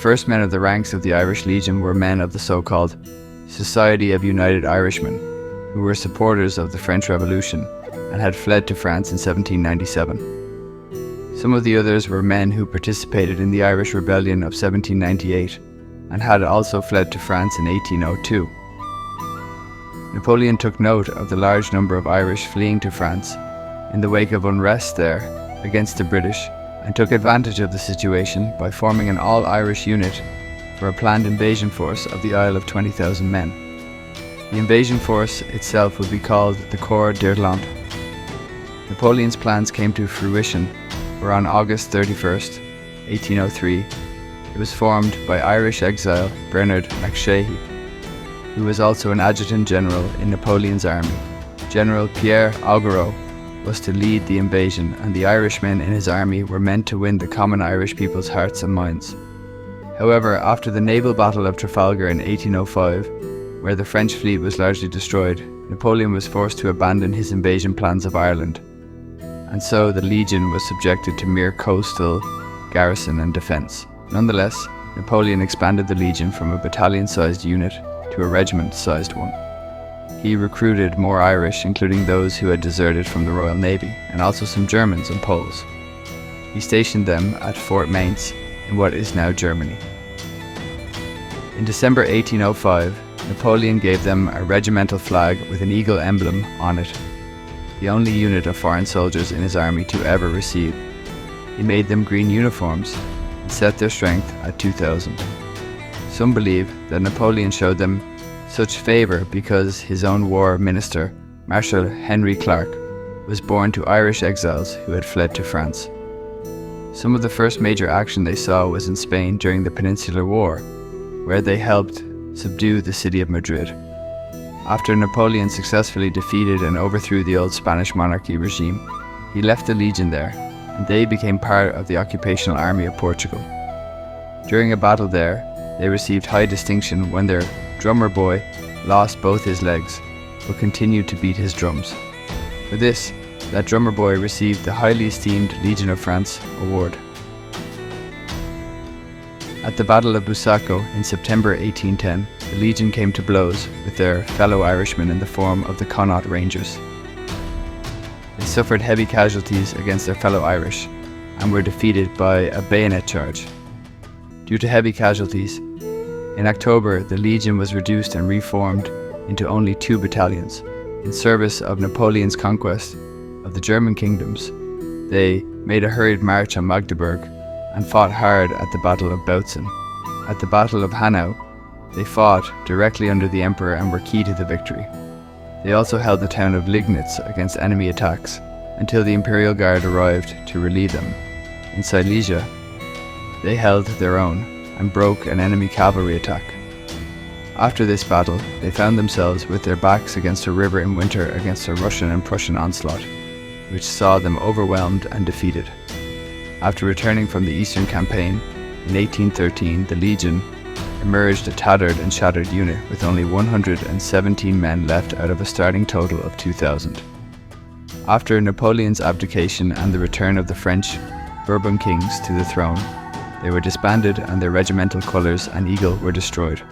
first men of the ranks of the Irish Legion were men of the so-called Society of United Irishmen, who were supporters of the French Revolution and had fled to France in 1797. Some of the others were men who participated in the Irish Rebellion of 1798 and had also fled to France in 1802. Napoleon took note of the large number of Irish fleeing to France in the wake of unrest there against the British, and took advantage of the situation by forming an all-Irish unit for a planned invasion force of the Isle of 20,000 men. The invasion force itself would be called the Corps d'Irlande. Napoleon's plans came to fruition, where on August 31st, 1803, it was formed by Irish exile Bernard MacSheaghy, who was also an adjutant general in Napoleon's army. General Pierre Augereau was to lead the invasion, and the Irishmen in his army were meant to win the common Irish people's hearts and minds. However, after the naval battle of Trafalgar in 1805, where the French fleet was largely destroyed, Napoleon was forced to abandon his invasion plans of Ireland, and so the Legion was subjected to mere coastal garrison and defence. Nonetheless, Napoleon expanded the Legion from a battalion-sized unit to a regiment-sized one. He recruited more Irish, including those who had deserted from the Royal Navy, and also some Germans and Poles. He stationed them at Fort Mainz in what is now Germany. In December 1805, Napoleon gave them a regimental flag with an eagle emblem on it, the only unit of foreign soldiers in his army to ever receive. He made them green uniforms and set their strength at 2,000. Some believe that Napoleon showed them such favour because his own war minister, Marshal Henry Clark, was born to Irish exiles who had fled to France. Some of the first major action they saw was in Spain during the Peninsular War, where they helped subdue the city of Madrid. After Napoleon successfully defeated and overthrew the old Spanish monarchy regime, he left the Legion there, and they became part of the occupational army of Portugal. During a battle there, they received high distinction when their drummer boy lost both his legs, but continued to beat his drums. For this, that drummer boy received the highly esteemed Legion of France award. At the Battle of Busaco in September 1810, the Legion came to blows with their fellow Irishmen in the form of the Connaught Rangers. They suffered heavy casualties against their fellow Irish and were defeated by a bayonet charge. Due to heavy casualties, in October the Legion was reduced and reformed into only 2 battalions. In service of Napoleon's conquest of the German kingdoms, they made a hurried march on Magdeburg and fought hard at the Battle of Bautzen. At the Battle of Hanau, they fought directly under the Emperor and were key to the victory. They also held the town of Liegnitz against enemy attacks until the Imperial Guard arrived to relieve them. In Silesia, they held their own and broke an enemy cavalry attack. After this battle, they found themselves with their backs against a river in winter against a Russian and Prussian onslaught, which saw them overwhelmed and defeated. After returning from the Eastern Campaign in 1813, the Legion emerged a tattered and shattered unit with only 117 men left out of a starting total of 2,000. After Napoleon's abdication and the return of the French Bourbon kings to the throne, they were disbanded and their regimental colours and eagle were destroyed.